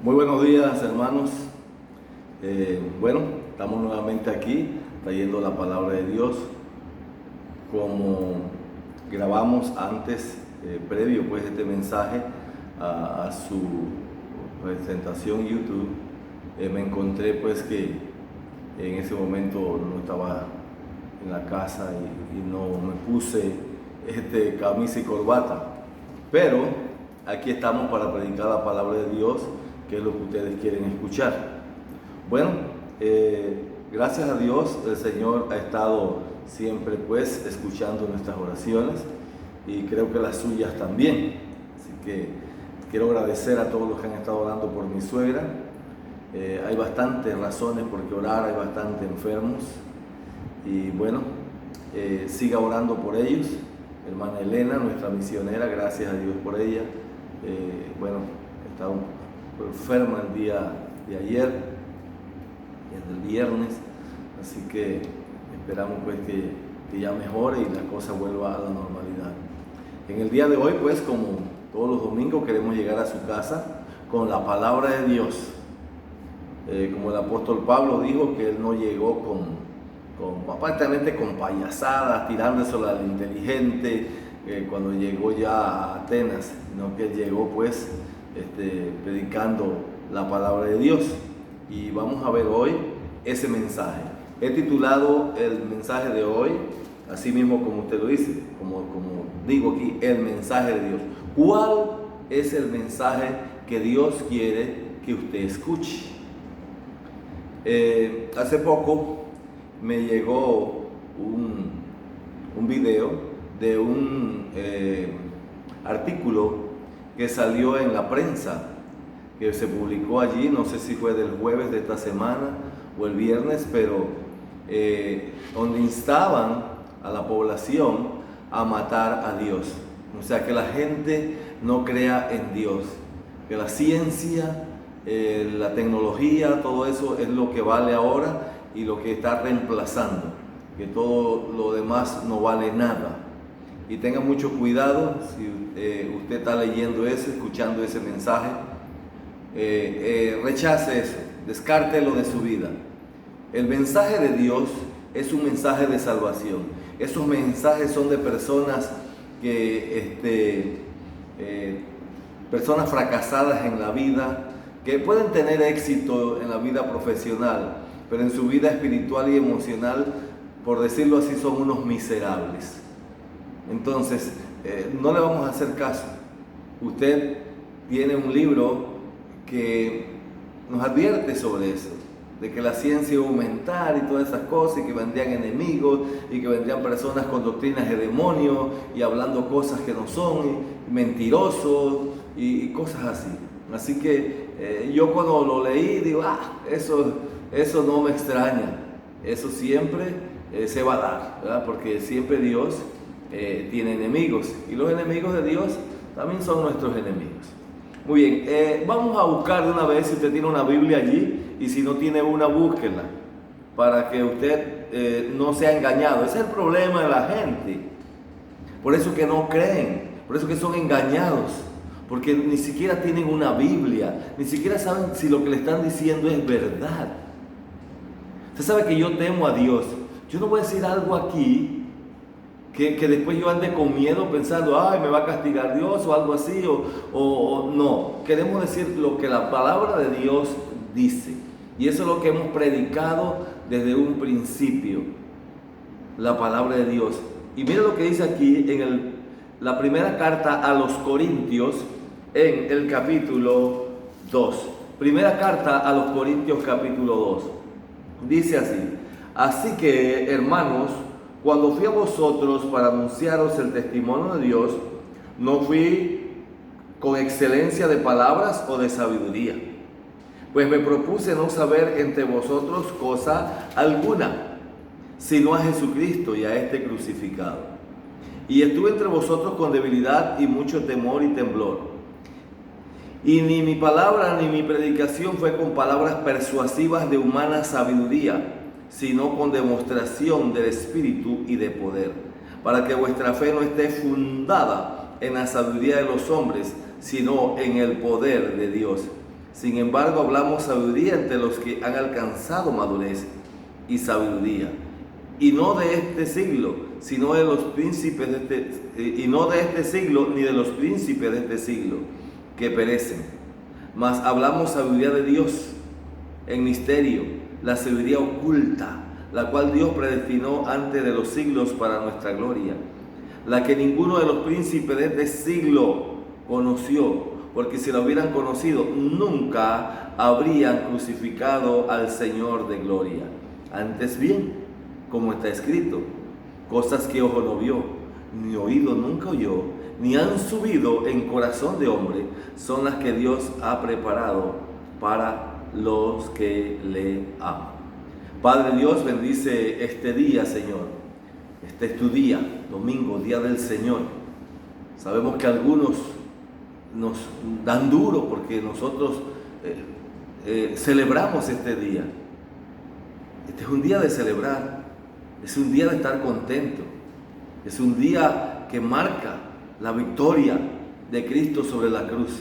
Muy buenos días, hermanos. Estamos nuevamente aquí trayendo la palabra de Dios. Como grabamos antes, previo pues este mensaje a su presentación en YouTube, me encontré pues que en ese momento no estaba en la casa y no me puse camisa y corbata, pero aquí estamos para predicar la palabra de Dios, que es lo que ustedes quieren escuchar. Bueno, gracias a Dios el Señor ha estado siempre pues escuchando nuestras oraciones y creo que las suyas también. Así que quiero agradecer a todos los que han estado orando por mi suegra. Hay bastantes razones por qué orar, hay bastantes enfermos y bueno, siga orando por ellos. Hermana Elena, nuestra misionera, gracias a Dios por ella. Estaba enferma el día de ayer y el viernes, así que esperamos pues que ya mejore y la cosa vuelva a la normalidad. En el día de hoy, pues como todos los domingos, queremos llegar a su casa con la palabra de Dios. Como el apóstol Pablo dijo que él no llegó aparentemente con payasadas, tirándosela al inteligente, cuando llegó ya a Atenas, sino que él llegó pues predicando la palabra de Dios. Y vamos a ver hoy ese mensaje. He titulado el mensaje de hoy, así mismo como usted lo dice, como digo aquí, el mensaje de Dios. ¿Cuál es el mensaje que Dios quiere que usted escuche? Hace poco me llegó un video de un artículo que salió en la prensa, que se publicó allí, no sé si fue del jueves de esta semana o el viernes, pero donde instaban a la población a matar a Dios. O sea, que la gente no crea en Dios, que la ciencia, la tecnología, todo eso es lo que vale ahora y lo que está reemplazando, que todo lo demás no vale nada. Y tenga mucho cuidado si usted está leyendo eso, escuchando ese mensaje. Rechace eso, descártelo de su vida. El mensaje de Dios es un mensaje de salvación. Esos mensajes son de personas personas fracasadas en la vida, que pueden tener éxito en la vida profesional, pero en su vida espiritual y emocional, por decirlo así, son unos miserables. Entonces, no le vamos a hacer caso. Usted tiene un libro que nos advierte sobre eso, de que la ciencia iba a aumentar y todas esas cosas, y que vendrían enemigos, y que vendrían personas con doctrinas de demonio, y hablando cosas que no son, y mentirosos, y cosas así. Así que yo cuando lo leí, digo, eso no me extraña, eso siempre se va a dar, ¿verdad? Porque siempre Dios tiene enemigos, y los enemigos de Dios también son nuestros enemigos. Muy bien, vamos a buscar de una vez, si usted tiene una Biblia allí, y si no tiene una, búsquela, para que usted no sea engañado. Ese es el problema de la gente, por eso que no creen, por eso que son engañados, porque ni siquiera tienen una Biblia, ni siquiera saben si lo que le están diciendo es verdad. Usted sabe que yo temo a Dios. Yo no voy a decir algo aquí que después yo ande con miedo pensando, me va a castigar Dios o algo así, o no. Queremos decir lo que la palabra de Dios dice. Y eso es lo que hemos predicado desde un principio, la palabra de Dios. Y mira lo que dice aquí en la primera carta a los Corintios, en el capítulo 2. Primera carta a los Corintios, capítulo 2. Dice así: así que, hermanos, cuando fui a vosotros para anunciaros el testimonio de Dios, no fui con excelencia de palabras o de sabiduría, pues me propuse no saber entre vosotros cosa alguna, sino a Jesucristo y a este crucificado. Y estuve entre vosotros con debilidad y mucho temor y temblor. Y ni mi palabra ni mi predicación fue con palabras persuasivas de humana sabiduría, sino con demostración del Espíritu y de poder, para que vuestra fe no esté fundada en la sabiduría de los hombres, sino en el poder de Dios. Sin embargo, hablamos sabiduría entre los que han alcanzado madurez y sabiduría. Y no de este siglo, sino de los príncipes y no de este siglo, ni de los príncipes de este siglo, que perecen. Mas hablamos sabiduría de Dios en misterio, la sabiduría oculta, la cual Dios predestinó antes de los siglos para nuestra gloria, la que ninguno de los príncipes de este siglo conoció, porque si la hubieran conocido, nunca habrían crucificado al Señor de gloria. Antes bien, como está escrito, cosas que ojo no vio, ni oído nunca oyó, ni han subido en corazón de hombre, son las que Dios ha preparado para los que le aman. Padre Dios, bendice este día, Señor. Este es tu día, domingo, día del Señor. Sabemos que algunos nos dan duro porque nosotros celebramos este día. Este es un día de celebrar, es un día de estar contento, es un día que marca la victoria de Cristo sobre la cruz,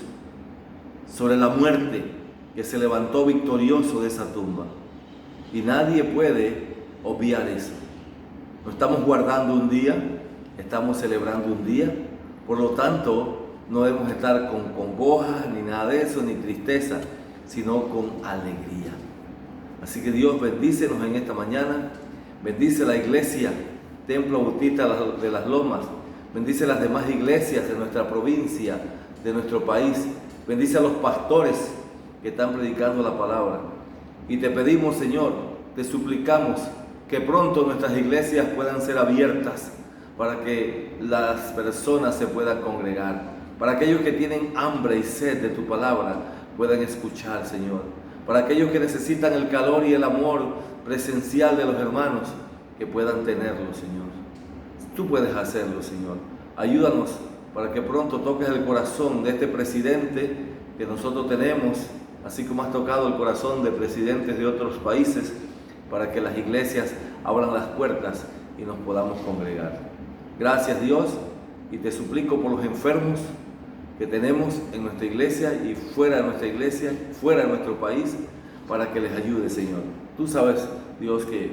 sobre la muerte, que se levantó victorioso de esa tumba. Y nadie puede obviar eso. No estamos guardando un día, estamos celebrando un día. Por lo tanto, no debemos estar con congoja, ni nada de eso, ni tristeza, sino con alegría. Así que Dios, bendícenos en esta mañana. Bendice la iglesia, Templo Bautista de las Lomas. Bendice las demás iglesias de nuestra provincia, de nuestro país. Bendice a los pastores que están predicando la palabra. Y te pedimos, Señor, te suplicamos que pronto nuestras iglesias puedan ser abiertas para que las personas se puedan congregar, para aquellos que tienen hambre y sed de tu palabra puedan escuchar, Señor, para aquellos que necesitan el calor y el amor presencial de los hermanos, que puedan tenerlo, Señor. Tú puedes hacerlo, Señor. Ayúdanos para que pronto toques el corazón de este presidente que nosotros tenemos, así como has tocado el corazón de presidentes de otros países, para que las iglesias abran las puertas y nos podamos congregar. Gracias, Dios, y te suplico por los enfermos que tenemos en nuestra iglesia y fuera de nuestra iglesia, fuera de nuestro país, para que les ayude, Señor. Tú sabes, Dios, que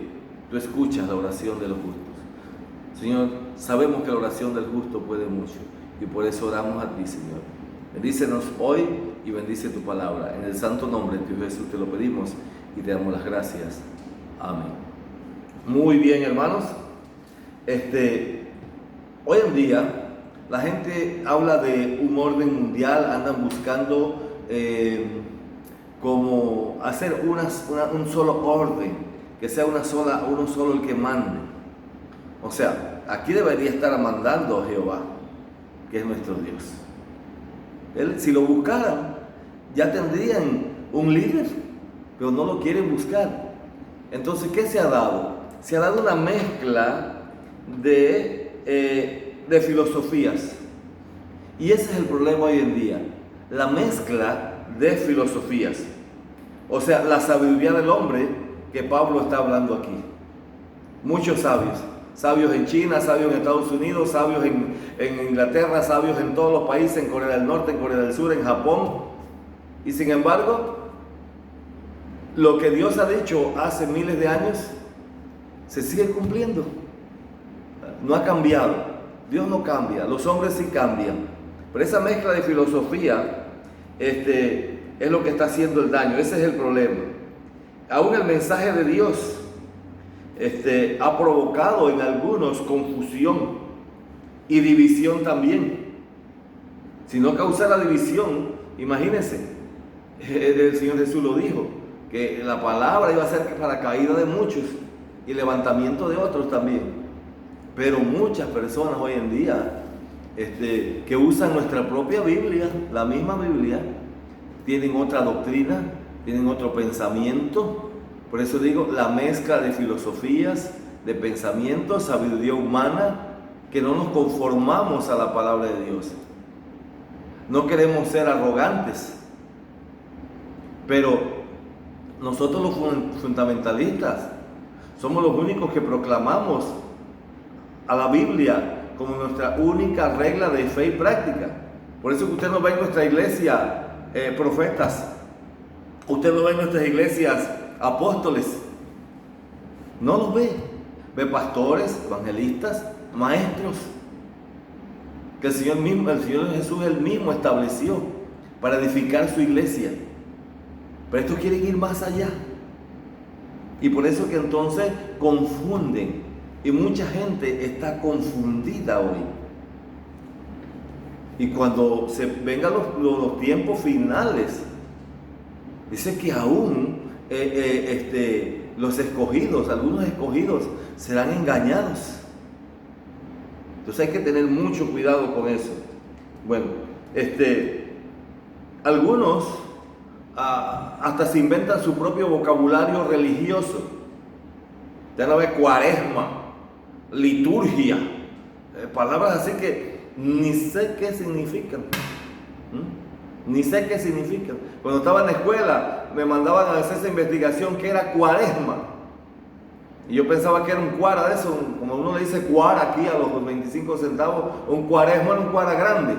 tú escuchas la oración de los justos. Señor, sabemos que la oración del justo puede mucho y por eso oramos a ti, Señor. Bendícenos hoy y bendice tu palabra. En el santo nombre de tu Jesús te lo pedimos y te damos las gracias. Amén. Muy bien, hermanos. Hoy en día la gente habla de un orden mundial, andan buscando como hacer un solo orden, que sea uno solo el que mande. O sea, aquí debería estar mandando Jehová, que es nuestro Dios. Él, si lo buscaran, ya tendrían un líder, pero no lo quieren buscar. Entonces, ¿qué se ha dado? Se ha dado una mezcla de filosofías. Y ese es el problema hoy en día, la mezcla de filosofías. O sea, la sabiduría del hombre que Pablo está hablando aquí. Muchos sabios en China, sabios en Estados Unidos, sabios en Inglaterra, sabios en todos los países, en Corea del Norte, en Corea del Sur, en Japón. Y sin embargo, lo que Dios ha dicho hace miles de años se sigue cumpliendo. No ha cambiado. Dios no cambia, los hombres sí cambian. Pero esa mezcla de filosofía es lo que está haciendo el daño. Ese es el problema. Aún el mensaje de Dios ha provocado en algunos confusión y división también. Si no causara división, imagínense, el Señor Jesús lo dijo, que la palabra iba a ser para caída de muchos y levantamiento de otros también. Pero muchas personas hoy en día que usan nuestra propia Biblia, la misma Biblia, tienen otra doctrina, tienen otro pensamiento. Por eso digo, la mezcla de filosofías, de pensamientos, sabiduría humana, que no nos conformamos a la palabra de Dios. No queremos ser arrogantes, pero nosotros los fundamentalistas somos los únicos que proclamamos a la Biblia como nuestra única regla de fe y práctica. Por eso que usted no ve en nuestra iglesia profetas, Usted no ve en nuestras iglesias apóstoles, no los ve. Ve pastores, evangelistas, maestros, que el Señor Jesús él mismo estableció para edificar su iglesia. Pero estos quieren ir más allá. Y por eso que entonces confunden. Y mucha gente está confundida hoy. Y cuando se vengan los tiempos finales, dice que aún los escogidos, algunos escogidos, serán engañados. Entonces hay que tener mucho cuidado con eso. Bueno, algunos hasta se inventan su propio vocabulario religioso. Ya no ve cuaresma, liturgia, palabras así que ni sé qué significan. Ni sé qué significan. Cuando estaba en la escuela me mandaban a hacer esa investigación que era cuaresma. Y yo pensaba que era un cuara de eso, como uno le dice cuara aquí a los 25 centavos, un cuaresma era un cuara grande.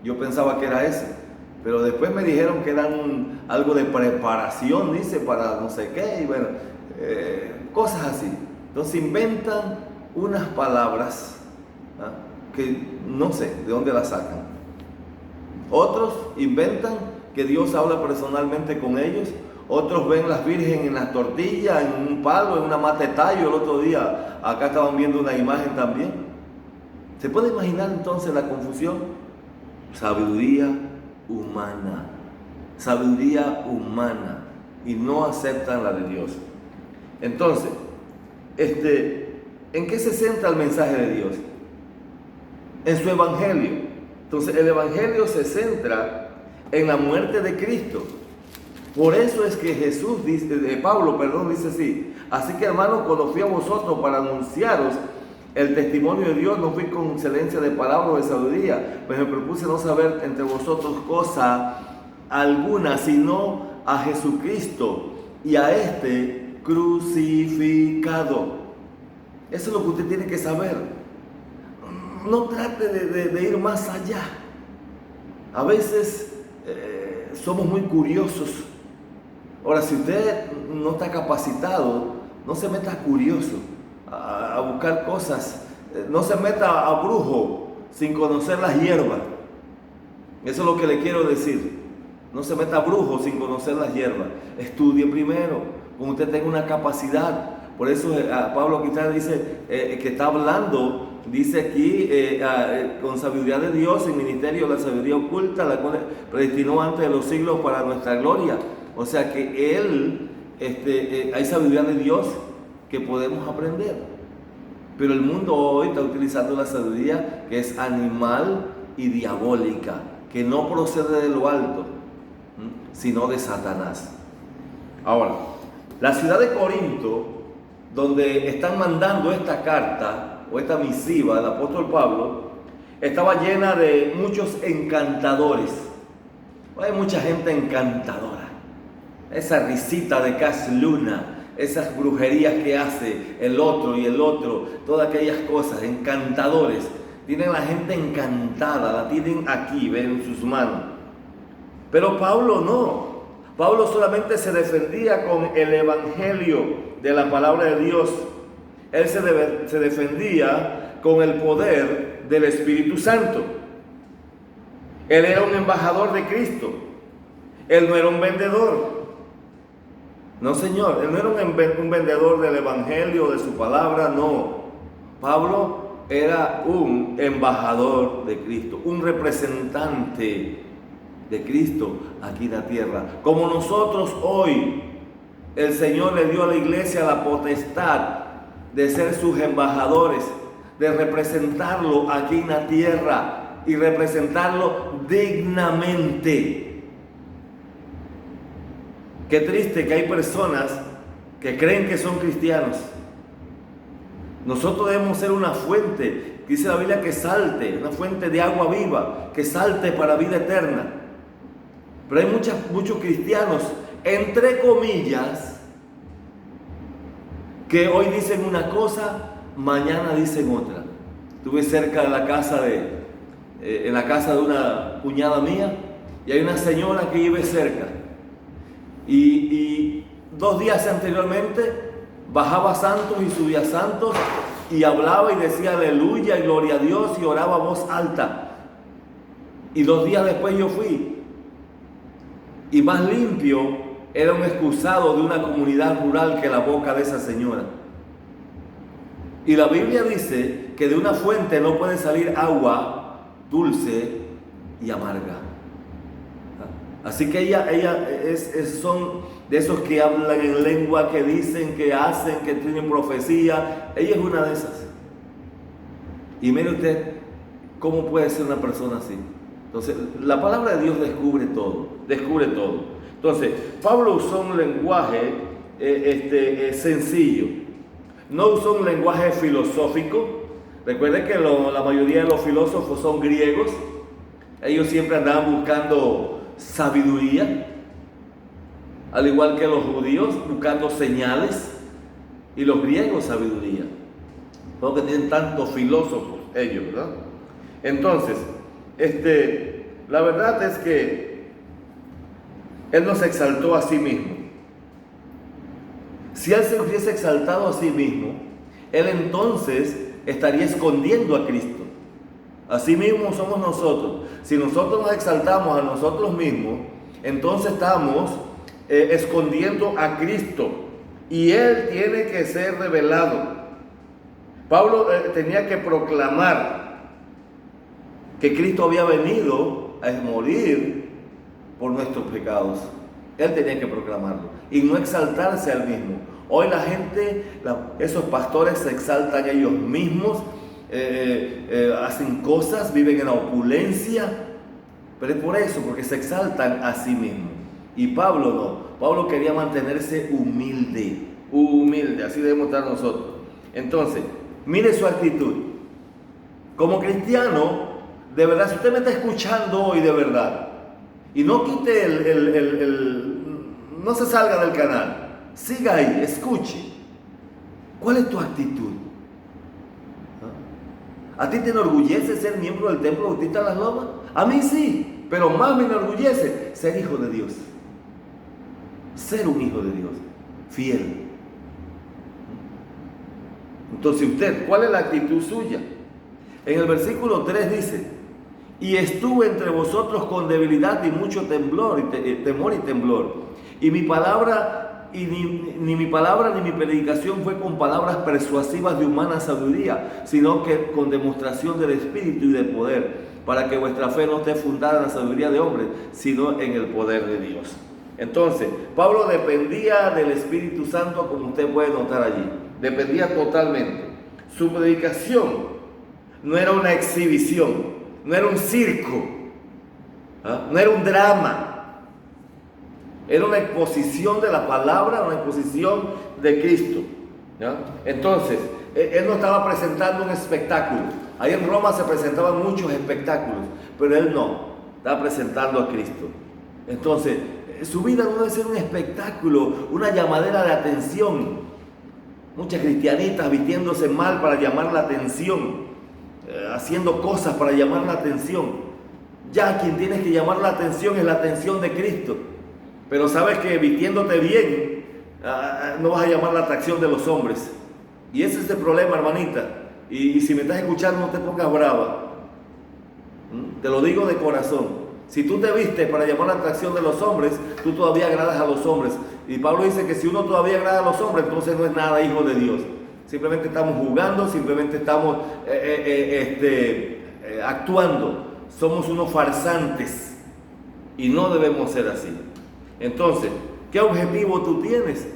Yo pensaba que era eso. Pero después me dijeron que eran algo de preparación, dice, para no sé qué, y bueno, cosas así. Entonces inventan unas palabras que no sé de dónde las sacan. Otros inventan que Dios habla personalmente con ellos. Otros ven las vírgenes en las tortillas, en un palo, en una mata de tallo. El otro día acá estaban viendo una imagen también. ¿Se puede imaginar entonces la confusión? Sabiduría humana. Sabiduría humana. Y no aceptan la de Dios. Entonces, ¿en qué se centra el mensaje de Dios? En su evangelio. Entonces el evangelio se centra en la muerte de Cristo. Por eso es que Pablo dice así: así que hermanos, cuando fui a vosotros para anunciaros el testimonio de Dios, no fui con excelencia de palabra o de sabiduría, pues me propuse no saber entre vosotros cosa alguna, sino a Jesucristo y a este crucificado. Eso es lo que usted tiene que saber. No trate de ir más allá. A veces somos muy curiosos. Ahora, si usted no está capacitado, no se meta curioso a buscar cosas. No se meta a brujo sin conocer las hierbas. Eso es lo que le quiero decir. No se meta a brujo sin conocer las hierbas. Estudie primero, como usted tenga una capacidad. Por eso Pablo quizás dice que está hablando. Dice aquí, con sabiduría de Dios, en ministerio de la sabiduría oculta, la cual predestinó antes de los siglos para nuestra gloria. O sea que hay sabiduría de Dios que podemos aprender. Pero el mundo hoy está utilizando la sabiduría que es animal y diabólica, que no procede de lo alto, sino de Satanás. Ahora, la ciudad de Corinto, donde están mandando esta carta, o esta misiva del apóstol Pablo, estaba llena de muchos encantadores. Hay mucha gente encantadora. Esa risita de Cash Luna, esas brujerías que hace el otro y el otro, todas aquellas cosas, encantadores. Tienen la gente encantada, la tienen aquí, ven en sus manos. Pero Pablo no. Pablo solamente se defendía con el evangelio de la palabra de Dios. Él se defendía con el poder del Espíritu Santo. Él era un embajador de Cristo. Él no era un vendedor. No, señor, él no era un vendedor del Evangelio, de su palabra, no. Pablo era un embajador de Cristo, un representante de Cristo aquí en la tierra. Como nosotros hoy, el Señor le dio a la iglesia la potestad de ser sus embajadores, de representarlo aquí en la tierra y representarlo dignamente. Qué triste que hay personas que creen que son cristianos. Nosotros debemos ser una fuente, dice la Biblia, que salte, una fuente de agua viva, que salte para vida eterna. Pero hay muchos cristianos, entre comillas, que hoy dicen una cosa, mañana dicen otra. Estuve cerca de la casa en la casa de una cuñada mía, y hay una señora que vive cerca. Y 2 días anteriormente bajaba santos y subía santos y hablaba y decía aleluya y gloria a Dios y oraba a voz alta. Y 2 días después yo fui y más limpio era un excusado de una comunidad rural que la boca de esa señora. Y la Biblia dice que de una fuente no puede salir agua dulce y amarga. Así que ella son de esos que hablan en lengua, que dicen, que hacen, que tienen profecía. Ella es una de esas. Y mire usted cómo puede ser una persona así. Entonces, la palabra de Dios descubre todo. Entonces, Pablo usó un lenguaje sencillo. No usó un lenguaje filosófico. Recuerden que la mayoría de los filósofos son griegos. Ellos siempre andaban buscando sabiduría, al igual que los judíos buscando señales, y los griegos sabiduría, porque tienen tantos filósofos ellos, ¿verdad? Entonces, la verdad es que él no se exaltó a sí mismo. Si él se hubiese exaltado a sí mismo, él entonces estaría escondiendo a Cristo. Así mismo somos nosotros. Si nosotros nos exaltamos a nosotros mismos, entonces estamos escondiendo a Cristo. Y Él tiene que ser revelado. Pablo tenía que proclamar que Cristo había venido a morir por nuestros pecados. Él tenía que proclamarlo y no exaltarse al mismo. Hoy la gente, esos pastores se exaltan ellos mismos. Hacen cosas, viven en la opulencia, pero es por eso, porque se exaltan a sí mismos. Y Pablo no. Pablo quería mantenerse humilde, así debemos estar nosotros. Entonces, mire su actitud como cristiano. De verdad, si usted me está escuchando hoy de verdad, y no quite no se salga del canal, siga ahí, escuche. ¿Cuál es tu actitud? ¿A ti te enorgullece ser miembro del Templo Bautista de las Lomas? A mí sí, pero más me enorgullece ser hijo de Dios. Ser un hijo de Dios, fiel. Entonces usted, ¿cuál es la actitud suya? En el versículo 3 dice: y estuve entre vosotros con debilidad y mucho temor y temblor. Y mi palabra... Y ni mi palabra ni mi predicación fue con palabras persuasivas de humana sabiduría, sino que con demostración del Espíritu y del poder, para que vuestra fe no esté fundada en la sabiduría de hombres, sino en el poder de Dios. Entonces, Pablo dependía del Espíritu Santo, como usted puede notar allí. Dependía totalmente. Su predicación no era una exhibición, no era un circo, no era un drama. Era una exposición de la palabra, una exposición de Cristo, ¿ya? Entonces, él no estaba presentando un espectáculo. Ahí en Roma se presentaban muchos espectáculos, pero él no, estaba presentando a Cristo. Entonces, su vida no debe ser un espectáculo, una llamadera de atención. Muchas cristianitas vistiéndose mal para llamar la atención, haciendo cosas para llamar la atención. Ya quien tiene que llamar la atención es la atención de Cristo. Pero sabes que vistiéndote bien no vas a llamar la atracción de los hombres. Y ese es el problema, hermanita. Y si me estás escuchando, no te pongas brava. Te lo digo de corazón. Si tú te vistes para llamar la atracción de los hombres, tú todavía agradas a los hombres. Y Pablo dice que si uno todavía agrada a los hombres, entonces no es nada hijo de Dios. Simplemente estamos jugando, simplemente estamos actuando. Somos unos farsantes. Y no debemos ser así. Entonces, ¿qué objetivo tú tienes?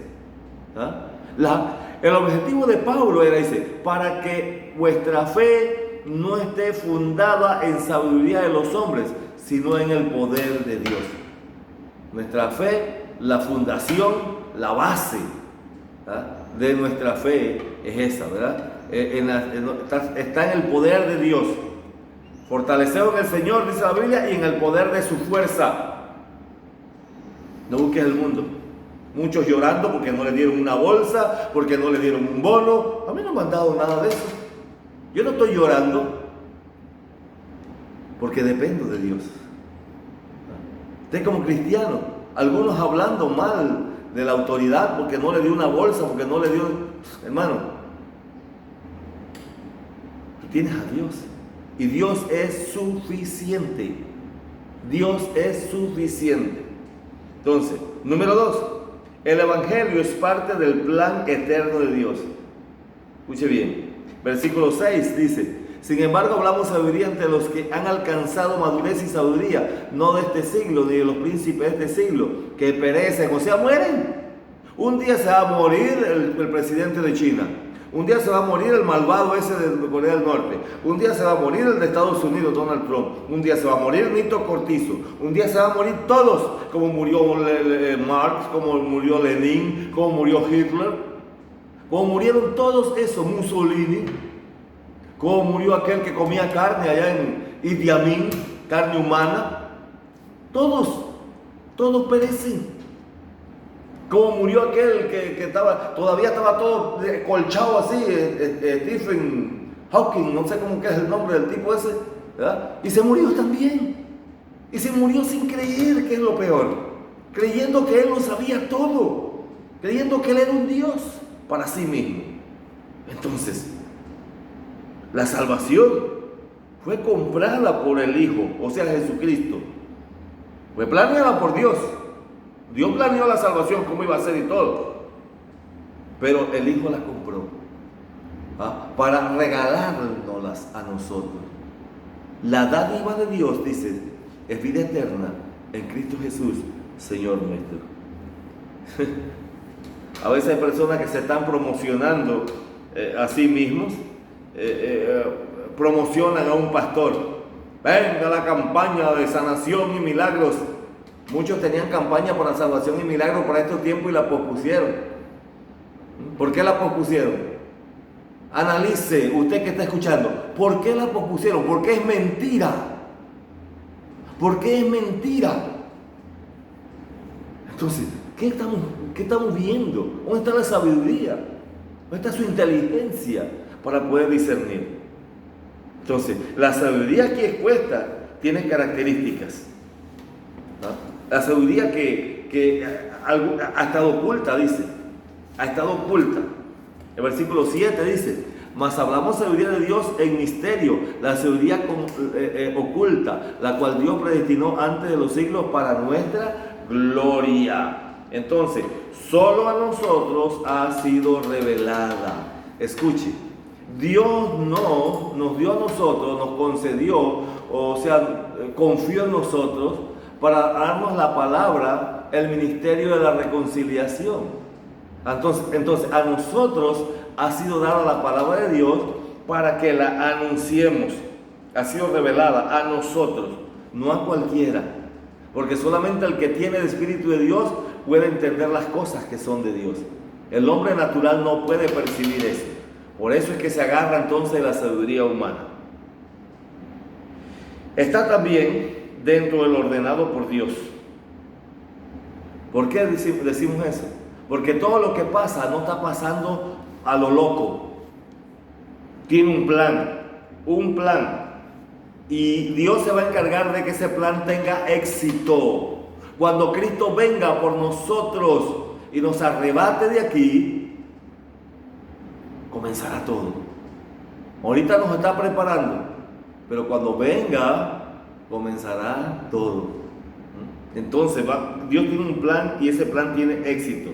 El objetivo de Pablo era, dice, para que vuestra fe no esté fundada en sabiduría de los hombres, sino en el poder de Dios. Nuestra fe, la fundación, la base de nuestra fe es esa, ¿verdad? Está en el poder de Dios. Fortaleceos en el Señor, dice la Biblia, y en el poder de su fuerza. No busques el mundo. Muchos llorando porque no le dieron una bolsa, porque no le dieron un bono. A mí no me han dado nada de eso. Yo no estoy llorando porque dependo de Dios. Usted como cristiano algunos hablando mal de la autoridad porque no le dio una bolsa, porque no le dio... Hermano, tú tienes a Dios y Dios es suficiente. Dios es suficiente. Entonces, número 2, el Evangelio es parte del plan eterno de Dios. Escuche bien, versículo 6 dice: sin embargo, hablamos sabiduría entre los que han alcanzado madurez y sabiduría, no de este siglo, ni de los príncipes de este siglo, que perecen, o sea, mueren. Un día se va a morir el presidente de China. Un día se va a morir el malvado ese de Corea del Norte. Un día se va a morir el de Estados Unidos, Donald Trump. Un día se va a morir Nito Cortizo. Un día se va a morir todos, como murió Marx, como murió Lenin, como murió Hitler, como murieron todos esos, Mussolini, como murió aquel que comía carne allá en Idi Amin, carne humana. Todos perecen. Como murió aquel que todavía estaba todo colchado así, Stephen Hawking, no sé cómo que es el nombre del tipo ese, ¿verdad? Y se murió también. Y se murió sin creer, que es lo peor. Creyendo que él lo sabía todo. Creyendo que él era un Dios para sí mismo. Entonces, la salvación fue comprada por el Hijo, o sea, Jesucristo. Fue planeada por Dios. Dios planeó la salvación, cómo iba a ser y todo. Pero el Hijo la compró para regalárnoslas a nosotros. La dádiva de Dios, dice, es vida eterna en Cristo Jesús, Señor nuestro. A veces hay personas que se están promocionando a sí mismos, promocionan a un pastor. Venga la campaña de sanación y milagros. Muchos tenían campaña para salvación y milagros para estos tiempos y la pospusieron. ¿Por qué la pospusieron? Analice, usted que está escuchando, ¿por qué la pospusieron? Porque es mentira. ¿Por qué es mentira? Entonces, ¿qué estamos viendo? ¿Dónde está la sabiduría? ¿Dónde está su inteligencia para poder discernir? Entonces, la sabiduría aquí expuesta tiene características. La sabiduría que ha estado oculta, dice. Ha estado oculta. El versículo 7 dice: mas hablamos sabiduría de Dios en misterio, la sabiduría oculta, la cual Dios predestinó antes de los siglos para nuestra gloria. Entonces, solo a nosotros ha sido revelada. Escuche, Dios no nos dio a nosotros, nos concedió, o sea, confió en nosotros para darnos la palabra, el ministerio de la reconciliación. Entonces a nosotros ha sido dada la palabra de Dios para que la anunciemos. Ha sido revelada a nosotros, no a cualquiera, porque solamente el que tiene el Espíritu de Dios puede entender las cosas que son de Dios. El hombre natural no puede percibir eso. Por eso es que se agarra entonces la sabiduría humana. Está también dentro del ordenado por Dios. ¿Por qué decimos eso? Porque todo lo que pasa no está pasando a lo loco. Tiene un plan. Y Dios se va a encargar de que ese plan tenga éxito. Cuando Cristo venga por nosotros y nos arrebate de aquí, comenzará todo. Ahorita nos está preparando, pero cuando venga, comenzará todo. Entonces, Dios tiene un plan y ese plan tiene éxito.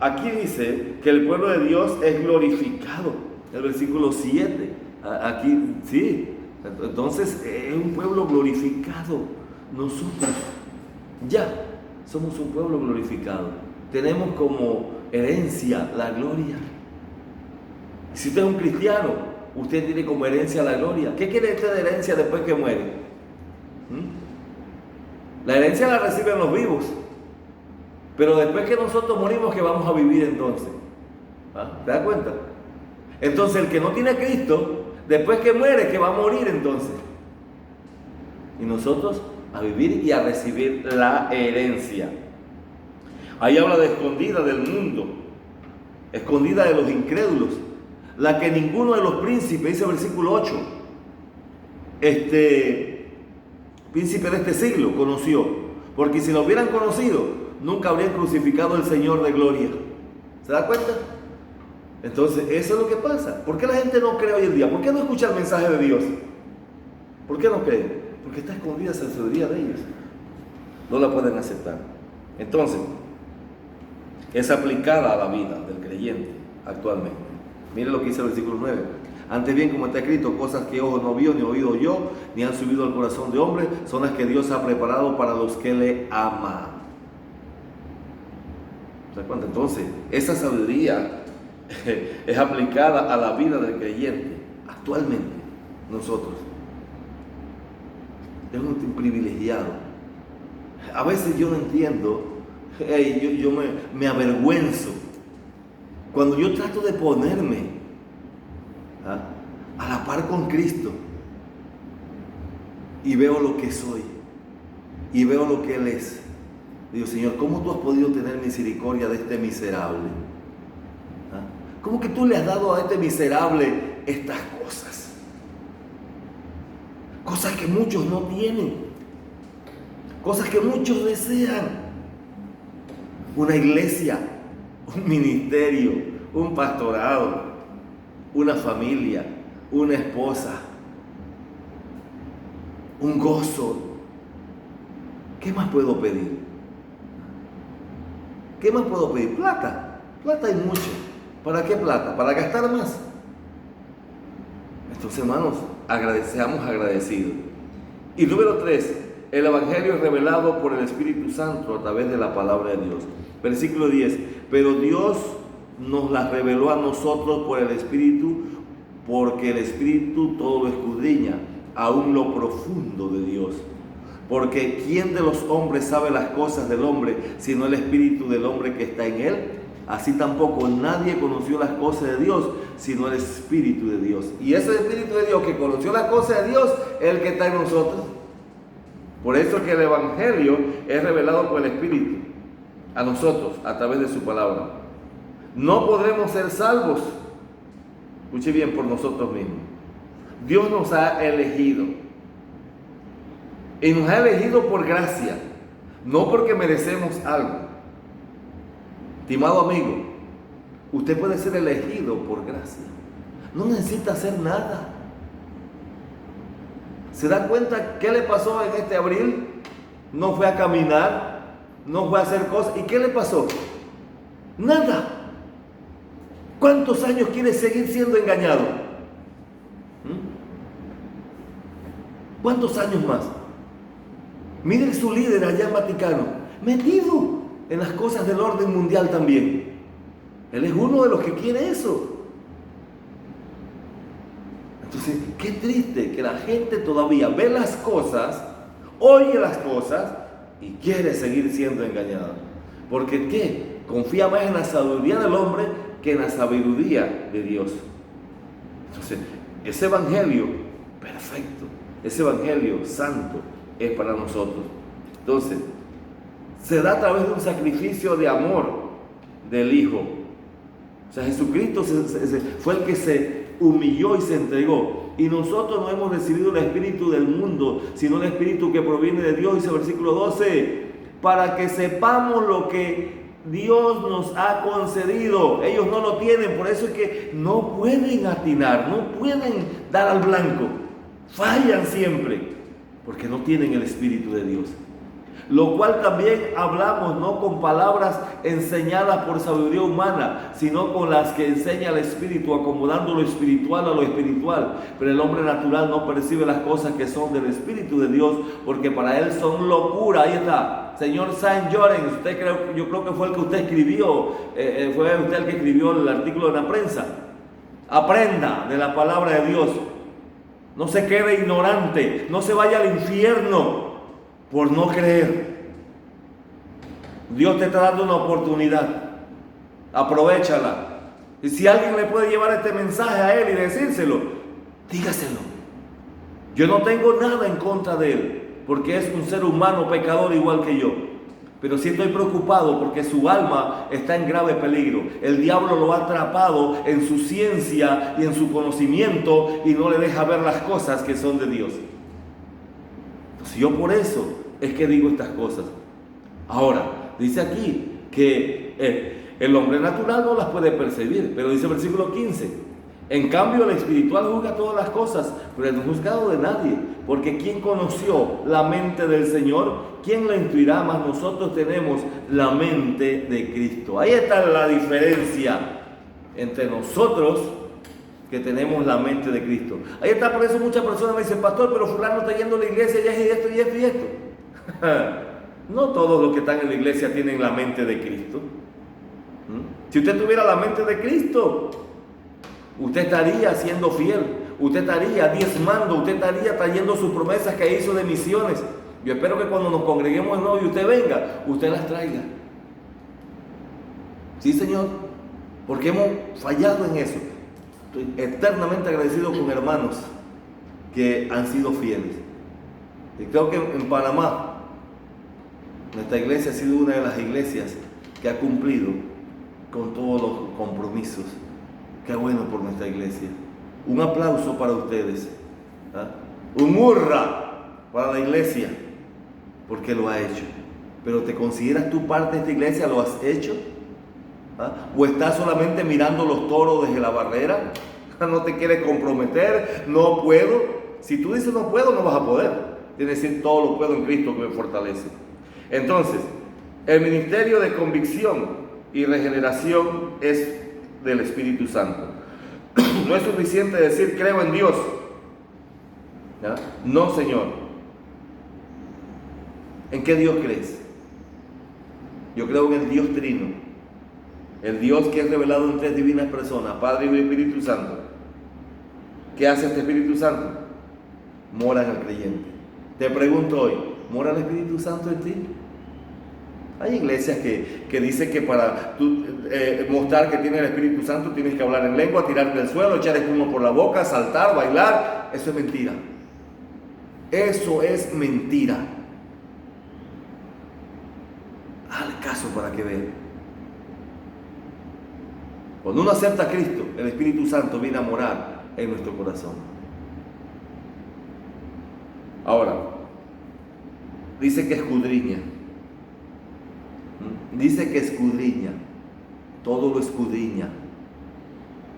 Aquí dice que el pueblo de Dios es glorificado. El versículo 7. Aquí, sí. Entonces, es un pueblo glorificado. Nosotros ya somos un pueblo glorificado. Tenemos como herencia la gloria. Si usted es un cristiano, usted tiene como herencia la gloria. ¿Qué quiere usted de herencia después que muere? La herencia la reciben los vivos. Pero después que nosotros morimos, ¿qué vamos a vivir entonces? ¿Te das cuenta? Entonces el que no tiene a Cristo, después que muere, ¿qué va a morir entonces? Y nosotros a vivir y a recibir la herencia. Ahí habla de escondida del mundo, escondida de los incrédulos, la que ninguno de los príncipes, dice el versículo 8, príncipe de este siglo conoció, porque si lo hubieran conocido, nunca habrían crucificado al Señor de gloria. ¿Se da cuenta? Entonces, eso es lo que pasa. ¿Por qué la gente no cree hoy en día? ¿Por qué no escucha el mensaje de Dios? ¿Por qué no cree? Porque está escondida esa sabiduría de ellos. No la pueden aceptar. Entonces, es aplicada a la vida del creyente actualmente. Mire lo que dice el versículo 9. Antes bien, como está escrito, cosas que ojo no vio, ni oído oyó, ni han subido al corazón de hombre, son las que Dios ha preparado para los que le aman. ¿Se da cuenta? Entonces, esa sabiduría es aplicada a la vida del creyente actualmente. Nosotros es un privilegiado. A veces yo no entiendo, yo me avergüenzo cuando yo trato de ponerme a la par con Cristo y veo lo que soy y veo lo que Él es. Digo, Señor, ¿cómo tú has podido tener misericordia de este miserable? ¿Cómo que tú le has dado a este miserable estas cosas? Cosas que muchos no tienen, cosas que muchos desean. Una iglesia, un ministerio, un pastorado, una familia, una esposa, un gozo. ¿Qué más puedo pedir? ¿Qué más puedo pedir? Plata. Plata hay mucho. ¿Para qué plata? ¿Para gastar más? Entonces, hermanos, seamos agradecidos. Y número 3, el Evangelio es revelado por el Espíritu Santo a través de la palabra de Dios. Versículo 10, pero Dios nos la reveló a nosotros por el Espíritu, porque el Espíritu todo lo escudriña, aún lo profundo de Dios. Porque ¿quién de los hombres sabe las cosas del hombre, sino el Espíritu del hombre que está en él? Así tampoco nadie conoció las cosas de Dios, sino el Espíritu de Dios. Y ese Espíritu de Dios que conoció las cosas de Dios, es el que está en nosotros. Por eso que el Evangelio es revelado por el Espíritu a nosotros, a través de su palabra. No podremos ser salvos, escuche bien, por nosotros mismos. Dios nos ha elegido. Y nos ha elegido por gracia, no porque merecemos algo. Estimado amigo, usted puede ser elegido por gracia. No necesita hacer nada. ¿Se da cuenta qué le pasó en este abril? No fue a caminar, no fue a hacer cosas. ¿Y qué le pasó? Nada. ¿Cuántos años quiere seguir siendo engañado? ¿Cuántos años más? Miren su líder allá en Vaticano, metido en las cosas del orden mundial también. Él es uno de los que quiere eso. Entonces, qué triste que la gente todavía ve las cosas, oye las cosas y quiere seguir siendo engañada. Porque ¿qué? Confía más en la sabiduría del hombre que en la sabiduría de Dios. Entonces, ese evangelio perfecto, ese evangelio santo es para nosotros. Entonces, se da a través de un sacrificio de amor del Hijo. O sea, Jesucristo fue el que se humilló y se entregó. Y nosotros no hemos recibido el espíritu del mundo, sino el espíritu que proviene de Dios, dice el versículo 12, para que sepamos lo que Dios nos ha concedido. Ellos no lo tienen, por eso es que no pueden atinar, no pueden dar al blanco. Fallan siempre, porque no tienen el espíritu de Dios. Lo cual también hablamos no con palabras enseñadas por sabiduría humana, sino con las que enseña el Espíritu, acomodando lo espiritual a lo espiritual. Pero el hombre natural no percibe las cosas que son del Espíritu de Dios, porque para él son locura. Ahí está, señor Saint Llorens, yo creo que fue el que usted escribió, fue usted el que escribió el artículo de la prensa. Aprenda de la palabra de Dios, no se quede ignorante, no se vaya al infierno por no creer. Dios te está dando una oportunidad, aprovéchala. Y si alguien le puede llevar este mensaje a él y decírselo, dígaselo. Yo no tengo nada en contra de él, porque es un ser humano pecador igual que yo. Pero sí estoy preocupado porque su alma está en grave peligro. El diablo lo ha atrapado en su ciencia y en su conocimiento y no le deja ver las cosas que son de Dios. Entonces yo por eso es que digo estas cosas. Ahora, dice aquí que el hombre natural no las puede percibir, pero dice el versículo 15, en cambio el espiritual juzga todas las cosas, pero el no juzgado de nadie, porque ¿quién conoció la mente del Señor? ¿Quién la instruirá? Mas nosotros tenemos la mente de Cristo. Ahí está la diferencia entre nosotros que tenemos la mente de Cristo. Ahí está, por eso muchas personas me dicen, pastor, pero fulano está yendo a la iglesia y esto y esto y esto. No todos los que están en la iglesia tienen la mente de Cristo. Si usted tuviera la mente de Cristo, usted estaría siendo fiel, usted estaría diezmando, usted estaría trayendo sus promesas que hizo de misiones. Yo espero que cuando nos congreguemos de nuevo y usted venga, usted las traiga. Sí, Señor, porque hemos fallado en eso. Estoy eternamente agradecido con hermanos que han sido fieles. Y creo que en Panamá, nuestra iglesia ha sido una de las iglesias que ha cumplido con todos los compromisos. Qué bueno por nuestra iglesia. Un aplauso para ustedes. Un hurra para la iglesia, porque lo ha hecho. Pero ¿te consideras tú parte de esta iglesia? ¿Lo has hecho? ¿O estás solamente mirando los toros desde la barrera? ¿No te quieres comprometer? No puedo. Si tú dices no puedo, no vas a poder. Tienes que decir todo lo puedo en Cristo que me fortalece. Entonces, el ministerio de convicción y regeneración es del Espíritu Santo. No es suficiente decir creo en Dios. ¿Ya? No, Señor. ¿En qué Dios crees? Yo creo en el Dios Trino, el Dios que es revelado en tres divinas personas, Padre, Hijo y Espíritu Santo. ¿Qué hace este Espíritu Santo? Mora en el creyente. Te pregunto hoy, ¿mora el Espíritu Santo en ti? Hay iglesias que dicen que para tú, mostrar que tienes el Espíritu Santo tienes que hablar en lengua, tirarte al suelo, echar espuma por la boca, saltar, bailar. Eso es mentira. Eso es mentira. Hazle caso para que vean. Cuando uno acepta a Cristo, el Espíritu Santo viene a morar en nuestro corazón. Ahora, dice que escudriña. Dice que escudriña, todo lo escudriña.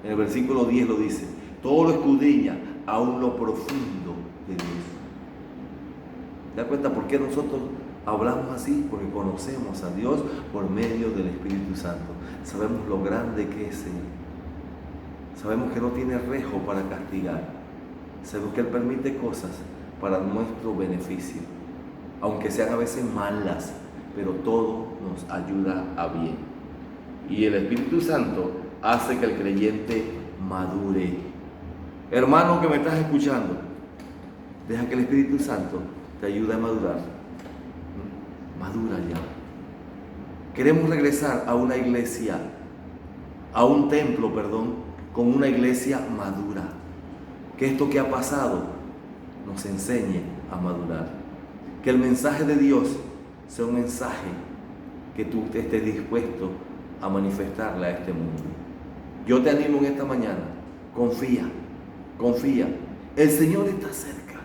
En el versículo 10 lo dice, todo lo escudriña, aún lo profundo de Dios. ¿Te das cuenta por qué nosotros hablamos así? Porque conocemos a Dios por medio del Espíritu Santo. Sabemos lo grande que es Él. Sabemos que no tiene rejo para castigar. Sabemos que Él permite cosas para nuestro beneficio, aunque sean a veces malas, pero todo nos ayuda a bien. Y el Espíritu Santo hace que el creyente madure. Hermano que me estás escuchando, deja que el Espíritu Santo te ayude a madurar. Madura ya. Queremos regresar a una iglesia, a un templo, con una iglesia madura. Que esto que ha pasado nos enseñe a madurar. Que el mensaje de Dios sea un mensaje que tú estés dispuesto a manifestarle a este mundo. Yo te animo en esta mañana, confía. El Señor está cerca,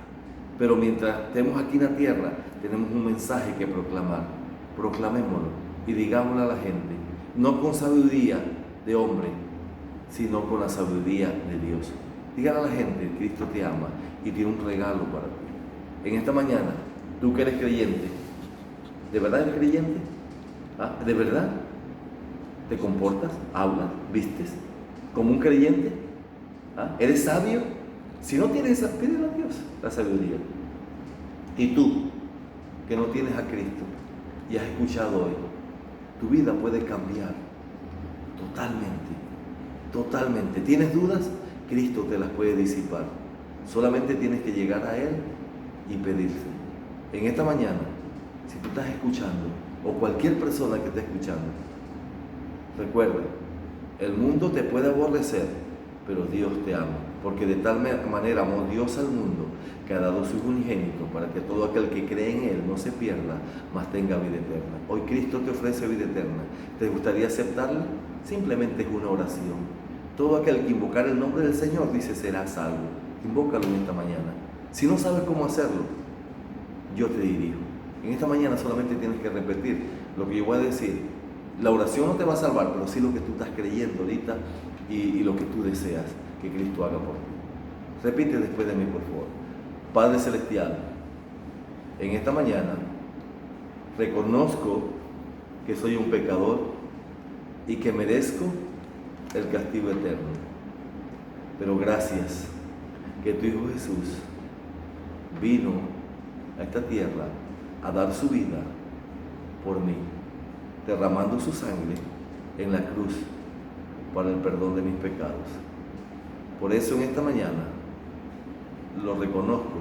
pero mientras estemos aquí en la tierra, tenemos un mensaje que proclamar. Proclamémoslo y digámosle a la gente, no con sabiduría de hombre, sino con la sabiduría de Dios. Dígale a la gente, Cristo te ama y tiene un regalo para ti. En esta mañana, tú que eres creyente, ¿de verdad eres creyente? ¿De verdad? ¿Te comportas? ¿Hablas? ¿Vistes? ¿Como un creyente? ¿Eres sabio? Si no tienes esa, pídele a Dios la sabiduría. Y tú, que no tienes a Cristo y has escuchado hoy, tu vida puede cambiar totalmente. ¿Tienes dudas? Cristo te las puede disipar. Solamente tienes que llegar a Él y pedirse. En esta mañana, si tú estás escuchando, o cualquier persona que esté escuchando, recuerda, el mundo te puede aborrecer, pero Dios te ama, porque de tal manera amó Dios al mundo, que ha dado su unigénito, para que todo aquel que cree en Él no se pierda, mas tenga vida eterna. Hoy Cristo te ofrece vida eterna. ¿Te gustaría aceptarla? Simplemente es una oración. Todo aquel que invocar el nombre del Señor, dice, será salvo. Invócalo en esta mañana. Si no sabes cómo hacerlo, yo te dirijo. En esta mañana solamente tienes que repetir lo que yo voy a decir. La oración no te va a salvar, pero sí lo que tú estás creyendo ahorita y lo que tú deseas que Cristo haga por ti. Repite después de mí, por favor. Padre Celestial, en esta mañana reconozco que soy un pecador y que merezco el castigo eterno. Pero gracias que tu Hijo Jesús vino a esta tierra a dar su vida por mí, derramando su sangre en la cruz para el perdón de mis pecados. Por eso en esta mañana lo reconozco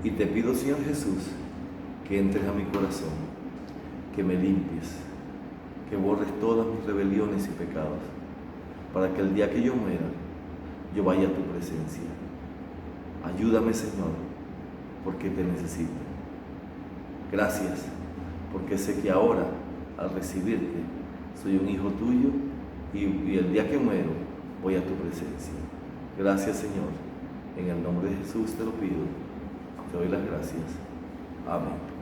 y te pido, Señor Jesús, que entres a mi corazón, que me limpies, que borres todas mis rebeliones y pecados, para que el día que yo muera, yo vaya a tu presencia. Ayúdame, Señor, porque te necesito. Gracias, porque sé que ahora, al recibirte, soy un hijo tuyo y el día que muero, voy a tu presencia. Gracias, Señor. En el nombre de Jesús te lo pido. Te doy las gracias. Amén.